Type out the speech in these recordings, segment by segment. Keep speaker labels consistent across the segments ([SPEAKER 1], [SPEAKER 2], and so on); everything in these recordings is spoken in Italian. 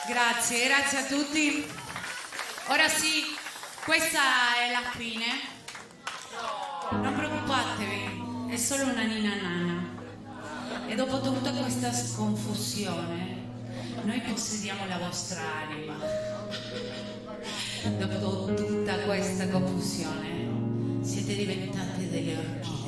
[SPEAKER 1] Grazie a tutti. Ora sì, questa è la fine. Non preoccupatevi, è solo una ninna nana. E dopo tutta questa sconfusione, noi possediamo la vostra anima. Dopo tutta questa confusione, siete diventate delle orchidee.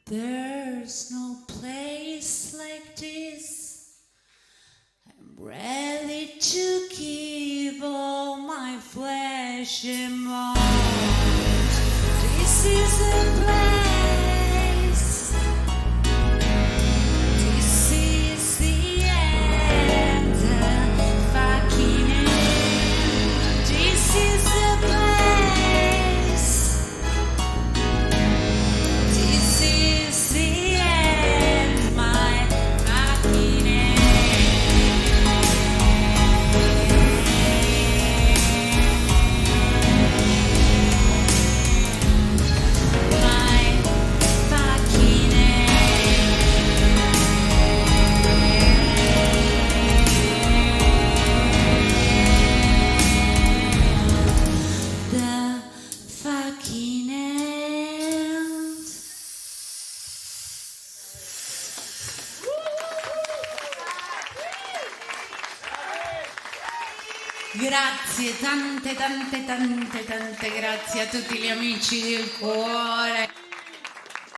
[SPEAKER 1] There's no place like this. I'm ready to give all my flesh and bones. This is the place. This is the end. Fucking end. This is the place. This is the end, my fucking end. My Grazie, tante grazie a tutti gli amici del cuore.